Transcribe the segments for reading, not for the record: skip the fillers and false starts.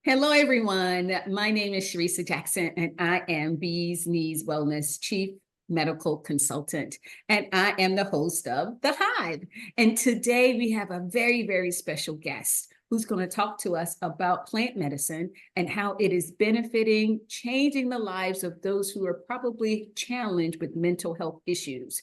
Hello, everyone. My name is Cherissa Jackson, and I am Bees Knees Wellness Chief Medical Consultant, and I am the host of The Hive. And today we have a very, very special guest who's going to talk to us about plant medicine and how it is benefiting, changing the lives of those who are probably challenged with mental health issues.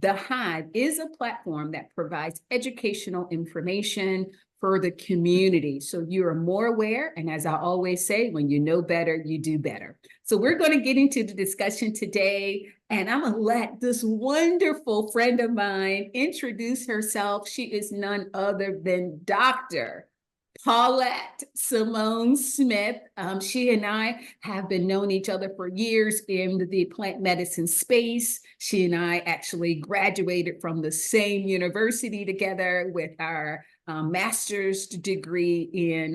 The Hive is a platform that provides educational information for the community. So you are more aware. And as I always say, when you know better, you do better. So we're going to get into the discussion today. And I'm going to let this wonderful friend of mine introduce herself. She is none other than Dr. Paulette Simone Smith. She and I have been knowing each other for years in the plant medicine space. She and I actually graduated from the same university together with our master's degree in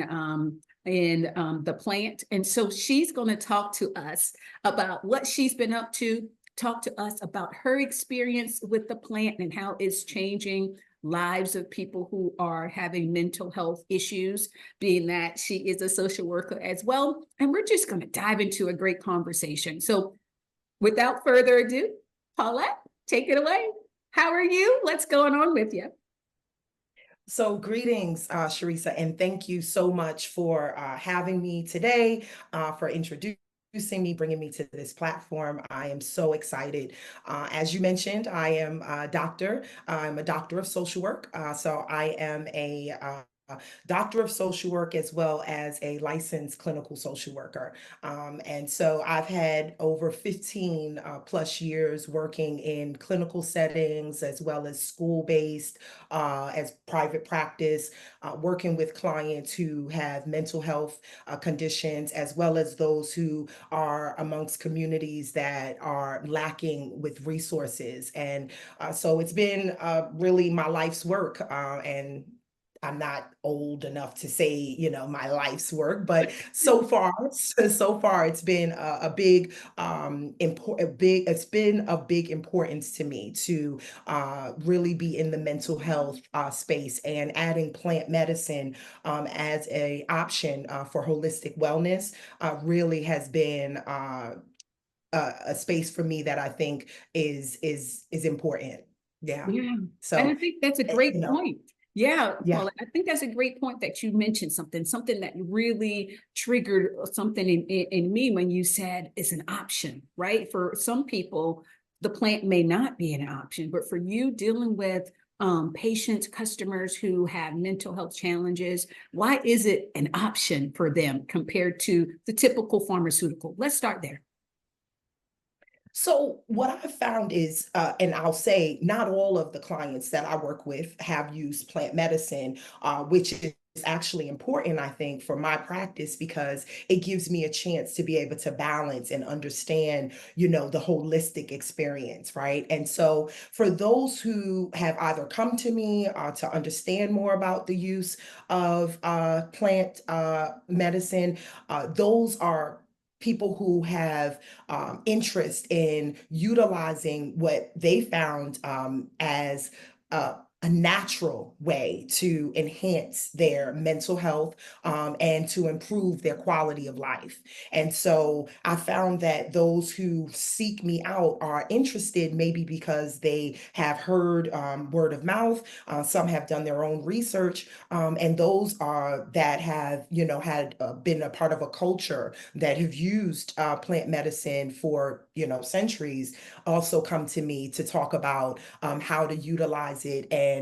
the plant. And so she's going to talk to us about what she's been up to, talk to us about her experience with the plant and how it's changing lives of people who are having mental health issues, being that she is a social worker as well. And we're just going to dive into a great conversation. So without further ado, Paulette, take it away. How are you? What's going on with you? So greetings, Cherissa, and thank you so much for having me today, for introducing me, bringing me to this platform. I am so excited. As you mentioned, I am a doctor. I'm a doctor of social work. So I am a doctor of social work as well as a licensed clinical social worker. And so I've had over 15 plus years working in clinical settings as well as school-based, as private practice, working with clients who have mental health conditions, as well as those who are amongst communities that are lacking with resources. And so it's been really my life's work. And I'm not old enough to say, my life's work, but so far it's been a big, it's been of big importance to me to really be in the mental health space, and adding plant medicine as a option for holistic wellness really has been a space for me that I think is important. Yeah. Yeah. And I So, think that's a you great know, point. Yeah, yeah. Paula, I think that's a great point that you mentioned something that really triggered something in me when you said it's an option, right? For some people, the plant may not be an option, but for you dealing with patients, customers who have mental health challenges, why is it an option for them compared to the typical pharmaceutical? Let's start there. So what I've found is, and I'll say not all of the clients that I work with have used plant medicine, which is actually important, I think, for my practice, because it gives me a chance to be able to balance and understand, the holistic experience, right? And so for those who have either come to me to understand more about the use of plant medicine, those are people who have interest in utilizing what they found as a natural way to enhance their mental health, and to improve their quality of life. And so I found that those who seek me out are interested maybe because they have heard word of mouth. Some have done their own research, and those are that have, had been a part of a culture that have used plant medicine for, centuries, also come to me to talk about how to utilize it and,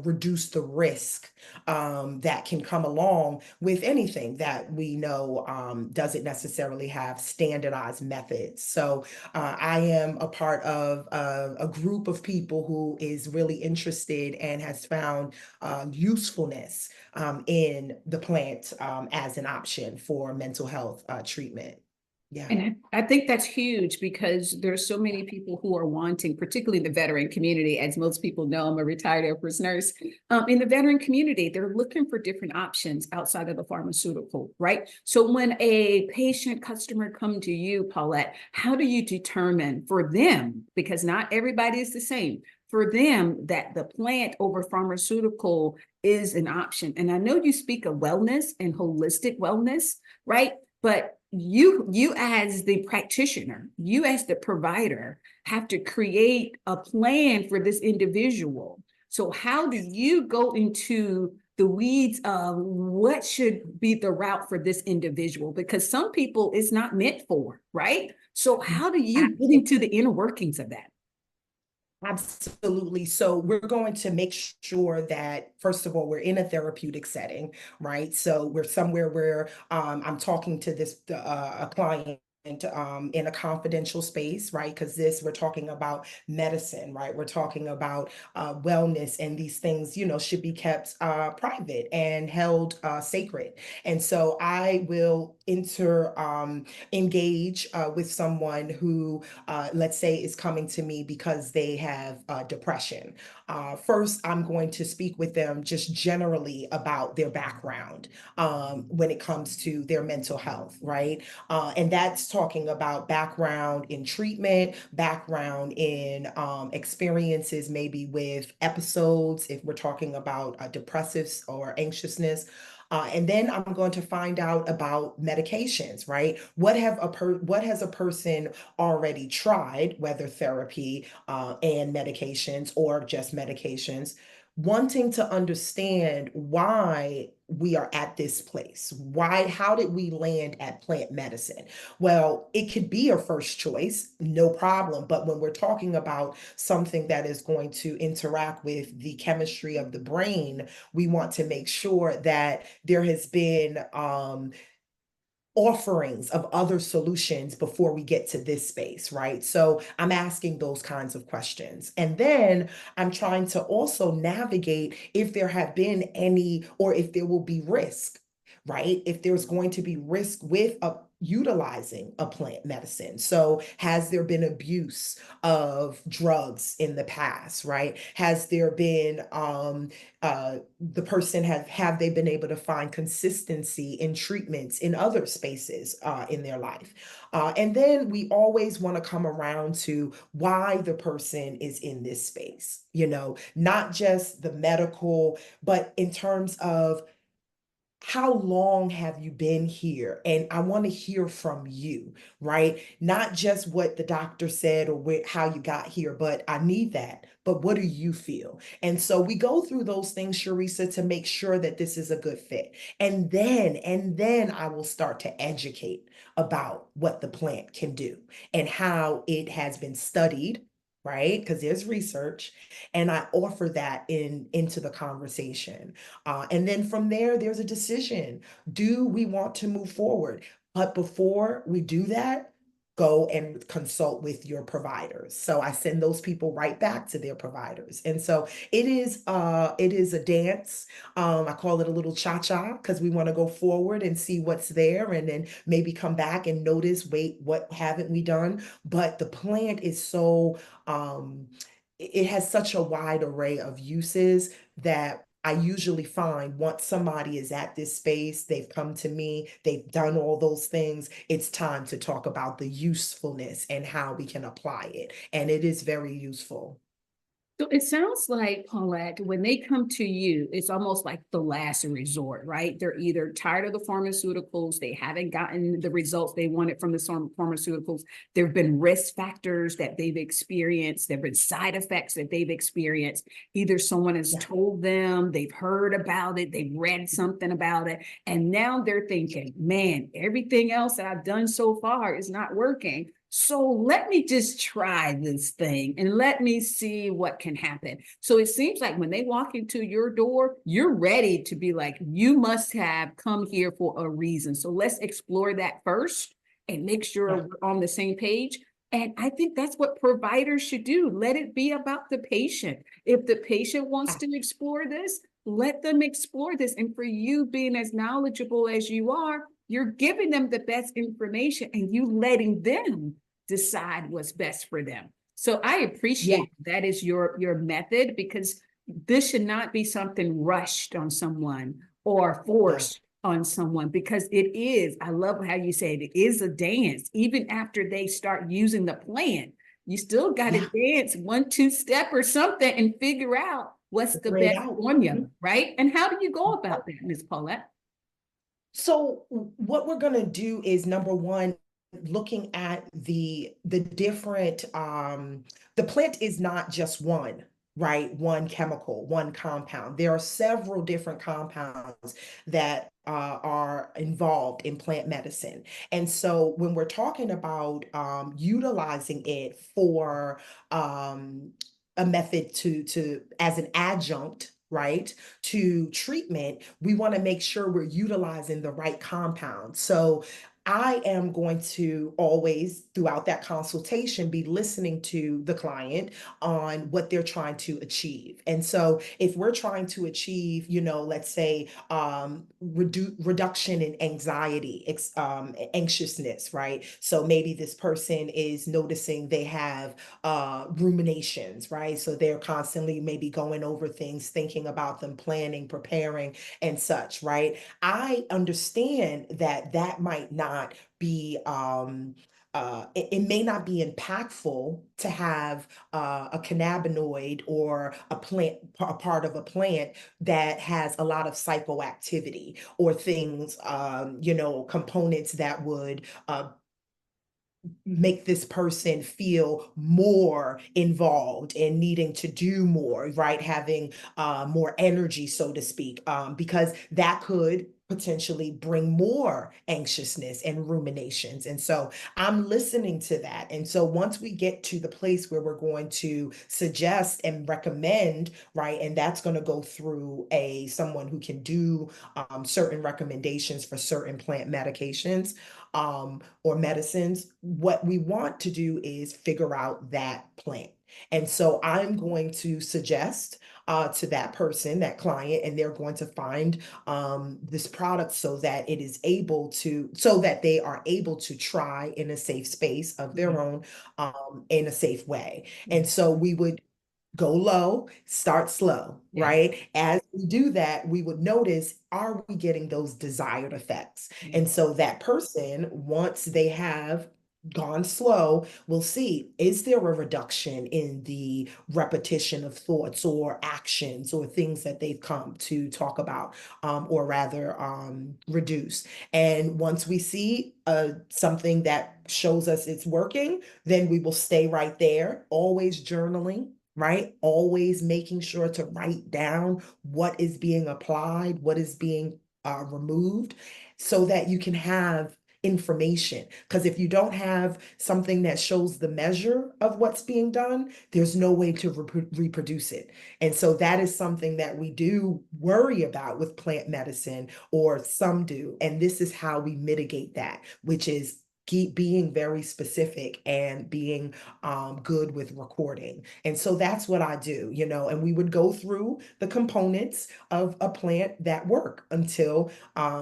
reduce the risk that can come along with anything that we know doesn't necessarily have standardized methods. So I am a part of a group of people who is really interested and has found usefulness in the plant as an option for mental health treatment. Yeah. And I think that's huge because there's so many people who are wanting, particularly in the veteran community. As most people know, I'm a retired Air Force nurse. In the veteran community, they're looking for different options outside of the pharmaceutical, right? So when a patient customer come to you, Paulette, how do you determine for them, because not everybody is the same, for them that the plant over pharmaceutical is an option. And I know you speak of wellness and holistic wellness, right? But you as the practitioner, you as the provider have to create a plan for this individual. So how do you go into the weeds of what should be the route for this individual? Because some people it's not meant for, right? So how do you get into the inner workings of that? Absolutely. So we're going to make sure that, first of all, we're in a therapeutic setting, right? So we're somewhere where I'm talking to a client in a confidential space, right? Because we're talking about medicine, right? We're talking about wellness, and these things, should be kept private and held sacred. And so I will engage with someone who, let's say, is coming to me because they have depression. First, I'm going to speak with them just generally about their background when it comes to their mental health, right? And that's talking about background in treatment, background in experiences maybe with episodes, if we're talking about depressives or anxiousness. And then I'm going to find out about medications, right? What has a person already tried, whether therapy and medications or just medications, wanting to understand why we are at this place. How did we land at plant medicine? Well, it could be a first choice, no problem. But when we're talking about something that is going to interact with the chemistry of the brain, we want to make sure that there has been offerings of other solutions before we get to this space, right? So I'm asking those kinds of questions. And then I'm trying to also navigate if there have been any, or if there will be risk, right? If there's going to be risk with utilizing a plant medicine. So has there been abuse of drugs in the past, right? Has there been the person have they been able to find consistency in treatments in other spaces in their life? And then we always want to come around to why the person is in this space, not just the medical, but in terms of how long have you been here? And I want to hear from you, right? Not just what the doctor said or how you got here, but I need that. But what do you feel? And so we go through those things, Cherissa, to make sure that this is a good fit. And then I will start to educate about what the plant can do and how it has been studied, right? Because there's research, and I offer that into the conversation. And then from there, there's a decision. Do we want to move forward? But before we do that, go and consult with your providers. So I send those people right back to their providers. And so it is a dance. I call it a little cha-cha because we want to go forward and see what's there, and then maybe come back and notice, wait, what haven't we done? But the plant is it has such a wide array of uses that I usually find once somebody is at this space, they've come to me, they've done all those things, it's time to talk about the usefulness and how we can apply it. And it is very useful. So it sounds like, Paulette, when they come to you, it's almost like the last resort, right? They're either tired of the pharmaceuticals, they haven't gotten the results they wanted from the pharmaceuticals. There have been risk factors that they've experienced, there have been side effects that they've experienced. Either someone has told them, they've heard about it, they've read something about it, and now they're thinking, man, everything else that I've done so far is not working. So let me just try this thing and let me see what can happen. So it seems like when they walk into your door, you're ready to be like, you must have come here for a reason. So let's explore that first and make sure we're on the same page. And I think that's what providers should do. Let it be about the patient. If the patient wants to explore this, let them explore this. And for you being as knowledgeable as you are, you're giving them the best information and you letting them decide what's best for them. So I appreciate that is your method, because this should not be something rushed on someone or forced on someone, because it is, I love how you say it is a dance. Even after they start using the plan, You still got to dance 1-2 step or something and figure out what's the Figure it best out. formula, right? And how do you go about that, Ms. Paulette? So what we're going to do is, number one, looking at the different the plant is not just one, right? One chemical, one compound. There are several different compounds that are involved in plant medicine. And so when we're talking about utilizing it for a method to as an adjunct, right, to treatment, we want to make sure we're utilizing the right compound. So I am going to always, throughout that consultation, be listening to the client on what they're trying to achieve. And so if we're trying to achieve, let's say reduction in anxiety, anxiousness, right? So maybe this person is noticing they have ruminations, right? So they're constantly maybe going over things, thinking about them, planning, preparing, and such, right? I understand that that might not be it may not be impactful to have a cannabinoid or a plant, a part of a plant that has a lot of psychoactivity or things, components that would make this person feel more involved and needing to do more, right? Having more energy, so to speak, because that could potentially bring more anxiousness and ruminations. And so I'm listening to that. And so once we get to the place where we're going to suggest and recommend, right, and that's going to go through someone who can do certain recommendations for certain plant medications, or medicines, what we want to do is figure out that plant. And so I'm going to suggest to that person, that client, and they're going to find this product so that so that they are able to try in a safe space of their own, in a safe way. And so we would go low, start slow, Yeah. right? As we do that, we would notice, are we getting those desired effects? Yeah. And so that person, once they have gone slow, will see, is there a reduction in the repetition of thoughts or actions or things that they've come to talk about, or rather reduce. And once we see something that shows us it's working, then we will stay right there, always journaling, right? Always making sure to write down what is being applied, what is being removed, so that you can have information. Because if you don't have something that shows the measure of what's being done, there's no way to reproduce it. And so that is something that we do worry about with plant medicine, or some do. And this is how we mitigate that, which is keep being very specific and being good with recording. And so that's what I do, and we would go through the components of a plant that work until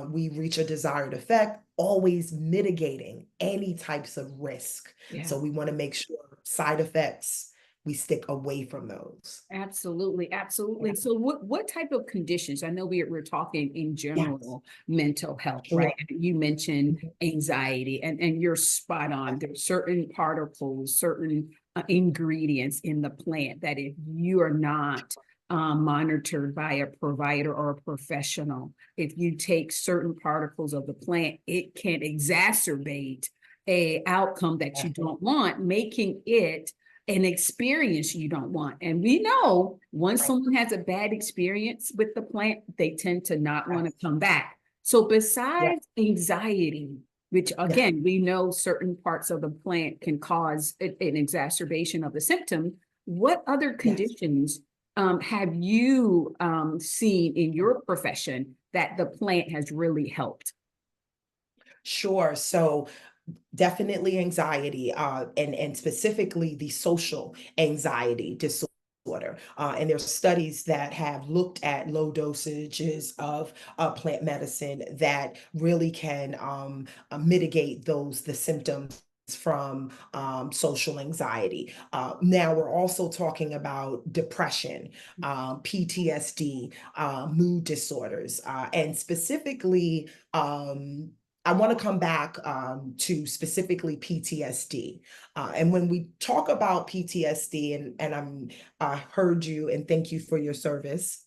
we reach a desired effect, always mitigating any types of risk. Yeah. So we want to make sure side effects, we stick away from those. Absolutely, absolutely. Yeah. So what type of conditions? I know we're talking in Yes, general mental health, right? sure. You mentioned Mhm. anxiety, and you're spot on. There's certain particles, certain ingredients in the plant that if you are not monitored by a provider or a professional, if you take certain particles of the plant, it can exacerbate a outcome that you don't want, making it an experience you don't want. And we know once Right. someone has a bad experience with the plant, they tend to not want to come back. So Yeah. besides anxiety, which Yeah. again, we know certain parts of the plant can cause an exacerbation of the symptom, what other Yes. conditions have you seen in your profession that the plant has really helped? Sure. So definitely anxiety, and specifically the social anxiety disorder. And there's studies that have looked at low dosages of plant medicine that really can mitigate the symptoms from social anxiety. Now we're also talking about depression, PTSD, mood disorders, and specifically, I want to come back to specifically PTSD. And when we talk about PTSD, I heard you and thank you for your service.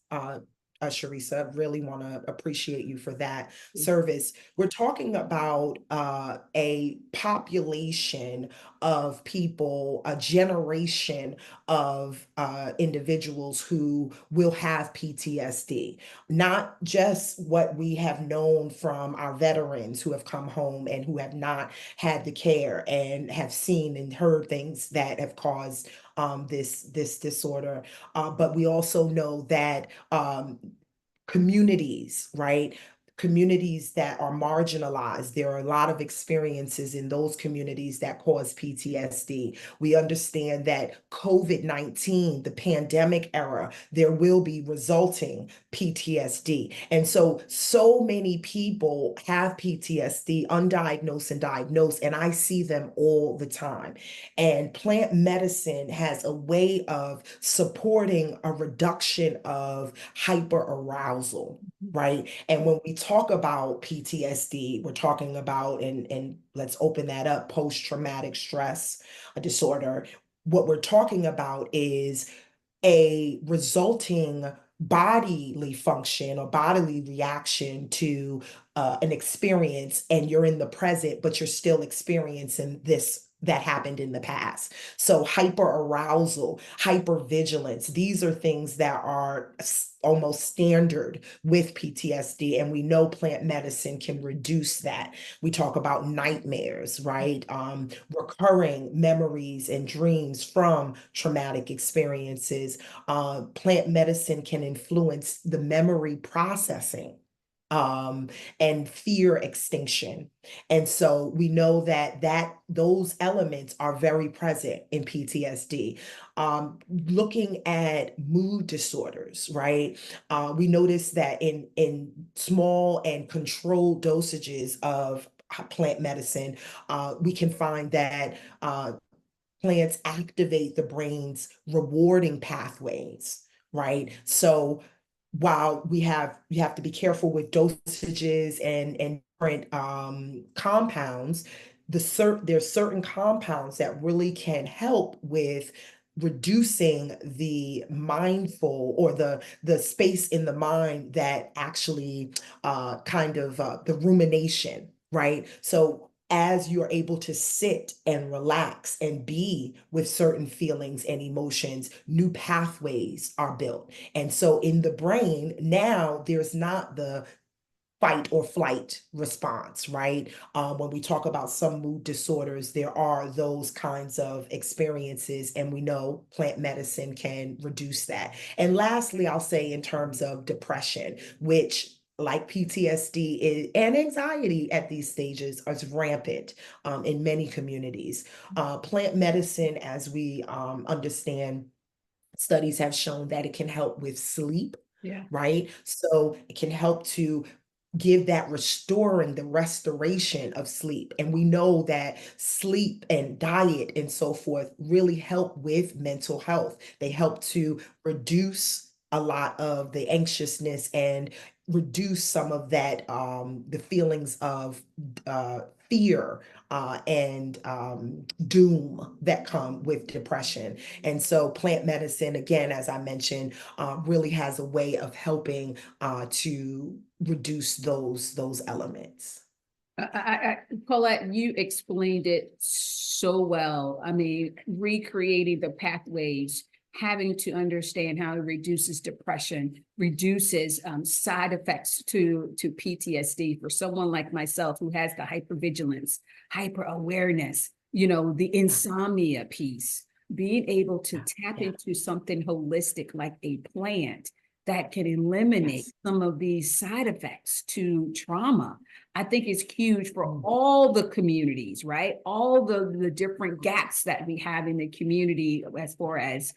Cherissa, really want to appreciate you for that service. We're talking about a population of people, a generation of individuals who will have PTSD, not just what we have known from our veterans who have come home and who have not had the care and have seen and heard things that have caused this disorder. But we also know that communities, right? Communities that are marginalized. There are a lot of experiences in those communities that cause PTSD. We understand that COVID-19, the pandemic era, there will be resulting PTSD. And so many people have PTSD, undiagnosed and diagnosed, and I see them all the time. And plant medicine has a way of supporting a reduction of hyperarousal, right? And when we talk about PTSD, we're talking about, and let's open that up, post-traumatic stress disorder. What we're talking about is a resulting bodily function or bodily reaction to an experience, and you're in the present, but you're still experiencing this that happened in the past. So hyperarousal, hypervigilance, these are things that are almost standard with PTSD, and we know plant medicine can reduce that. We talk about nightmares, right? Recurring memories and dreams from traumatic experiences. Plant medicine can influence the memory processing and fear extinction. And so we know that those elements are very present in PTSD. Looking at mood disorders, right? We notice that in small and controlled dosages of plant medicine, we can find that plants activate the brain's rewarding pathways, right? So while you have to be careful with dosages and different compounds, there's certain compounds that really can help with reducing the mindful or the space in the mind that actually the rumination, right? So as you're able to sit and relax and be with certain feelings and emotions, new pathways are built. And so in the brain, now there's not the fight or flight response, right? When we talk about some mood disorders, there are those kinds of experiences, and we know plant medicine can reduce that. And lastly, I'll say in terms of depression, which like PTSD and anxiety at these stages is rampant in many communities. Plant medicine, as we understand, studies have shown that it can help with sleep, Yeah. right? So it can help to give that the restoration of sleep. And we know that sleep and diet and so forth really help with mental health. They help to reduce a lot of the anxiousness and reduce some of that, the feelings of fear and doom that come with depression. And so plant medicine, again, as I mentioned, really has a way of helping to reduce those elements. Paulette, you explained it so well. I mean, recreating the pathways, having to understand how it reduces depression, reduces side effects to PTSD for someone like myself who has the hypervigilance, hyper awareness, the insomnia piece, being able to tap into something holistic like a plant that can eliminate some of these side effects to trauma. I think it's huge for all the communities, right? All the different gaps that we have in the community as far as,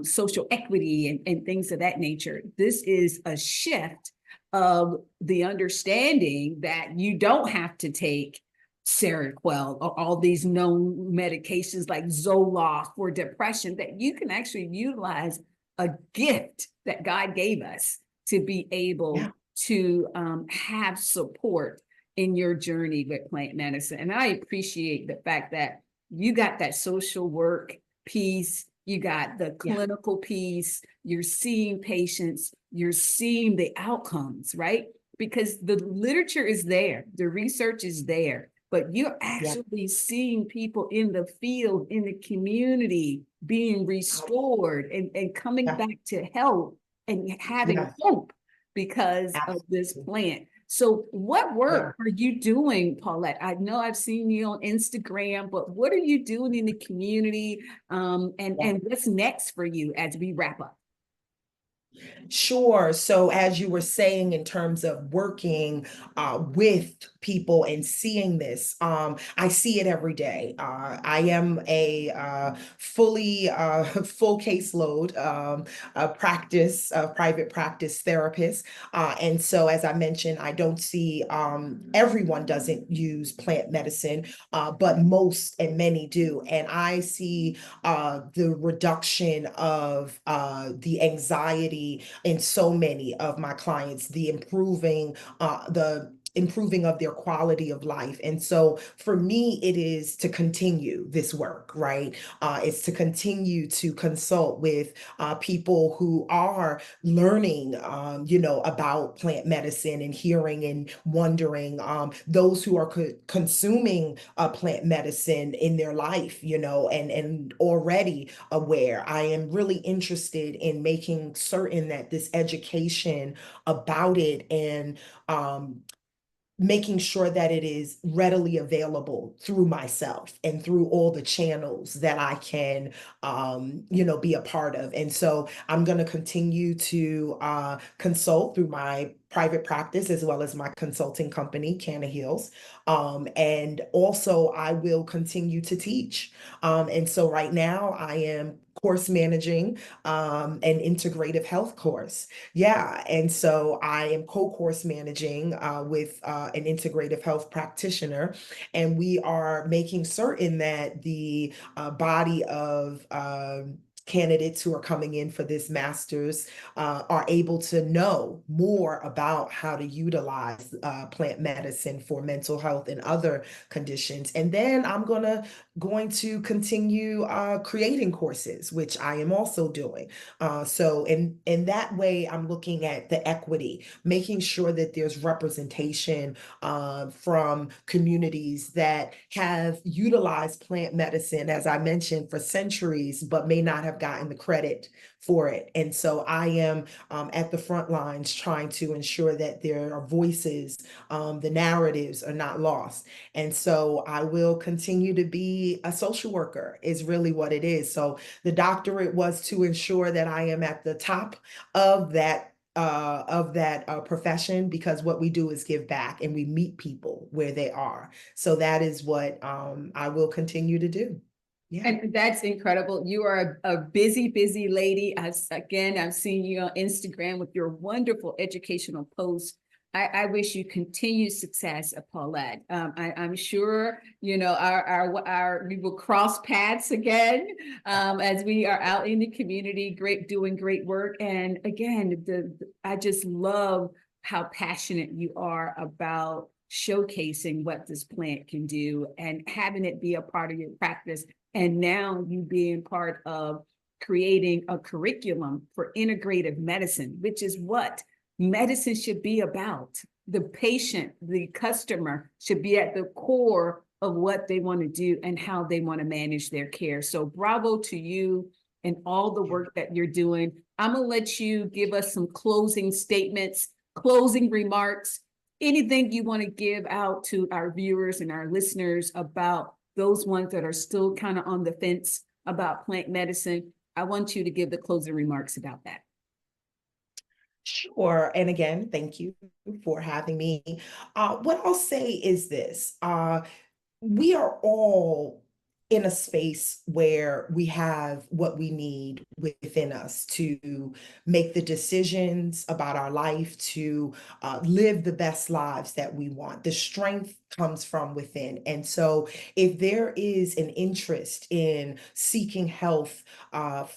social equity and things of that nature. This is a shift of the understanding that you don't have to take Seroquel or all these known medications like Zoloft for depression, that you can actually utilize a gift that God gave us to be able to have support in your journey with plant medicine. And I appreciate the fact that you got that social work piece, you got the clinical piece, you're seeing patients, you're seeing the outcomes, right? Because the literature is there, the research is there, but you're actually seeing people in the field, in the community being restored and coming back to health and having hope because of this plant. So what work are you doing, Paulette? I know I've seen you on Instagram, but what are you doing in the community? And what's next for you as we wrap up? Sure. So as you were saying, in terms of working with people and seeing this, I see it every day. I am a fully full caseload private practice therapist. And so, as I mentioned, I don't see everyone doesn't use plant medicine, but most and many do. And I see the reduction of the anxiety in so many of my clients, the improving of their quality of life. And so for me, it is to continue this work, right? It's to continue to consult with people who are learning, about plant medicine and hearing and wondering, those who are consuming plant medicine in their life, and already aware. I am really interested in making certain that this education about it and making sure that it is readily available through myself and through all the channels that I can, be a part of. And so I'm going to continue to consult through my private practice as well as my consulting company, Canna Heals. And also I will continue to teach. And so right now I am course managing an integrative health course. Yeah. And so I am co-course managing with an integrative health practitioner. And we are making certain that the body of candidates who are coming in for this master's are able to know more about how to utilize plant medicine for mental health and other conditions. And then I'm going to continue creating courses, which I am also doing. So in that way, I'm looking at the equity, making sure that there's representation from communities that have utilized plant medicine, as I mentioned, for centuries, but may not have gotten the credit for it. And so I am at the front lines trying to ensure that there are voices, the narratives are not lost. And so I will continue to be a social worker is really what it is. So the doctorate was to ensure that I am at the top of that profession, because what we do is give back and we meet people where they are. So that is what I will continue to do. Yeah. And that's incredible. You are a busy, busy lady. I've seen you on Instagram with your wonderful educational posts. I wish you continued success, Paulette. I'm sure, we will cross paths again as we are out in the community, doing great work. And again, I just love how passionate you are about showcasing what this plant can do and having it be a part of your practice. And now you being part of creating a curriculum for integrative medicine, which is what medicine should be about. The patient, the customer should be at the core of what they want to do and how they want to manage their care. So bravo to you and all the work that you're doing. I'm going to let you give us some closing statements, closing remarks, anything you want to give out to our viewers and our listeners about those ones that are still kind of on the fence about plant medicine. I want you to give the closing remarks about that. Sure. And again, thank you for having me. What I'll say is this. We are all in a space where we have what we need within us to make the decisions about our life, to live the best lives that we want. The strength comes from within. And so if there is an interest in seeking health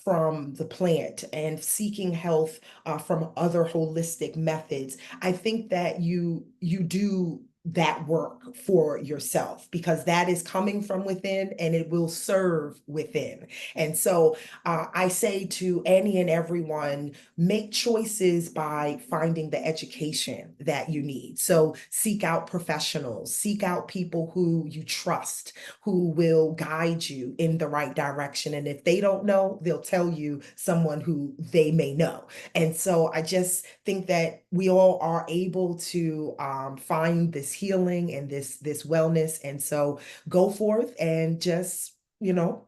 from the plant and seeking health from other holistic methods, I think that you do that work for yourself, because that is coming from within and it will serve within. And so I say to any and everyone, make choices by finding the education that you need. So seek out professionals, seek out people who you trust, who will guide you in the right direction. And if they don't know, they'll tell you someone who they may know. And so I just think that we all are able to find this healing and this wellness. And so go forth and just,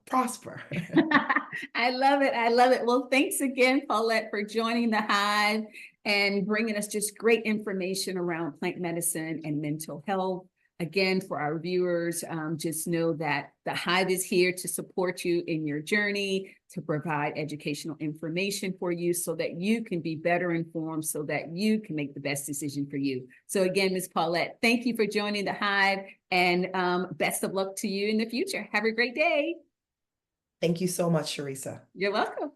prosper. I love it. I love it. Well, thanks again, Paulette, for joining the Hive and bringing us just great information around plant medicine and mental health. Again, for our viewers, just know that the Hive is here to support you in your journey, to provide educational information for you so that you can be better informed, so that you can make the best decision for you. So again, Ms. Paulette, thank you for joining the Hive, and best of luck to you in the future. Have a great day. Thank you so much, Cherissa. You're welcome.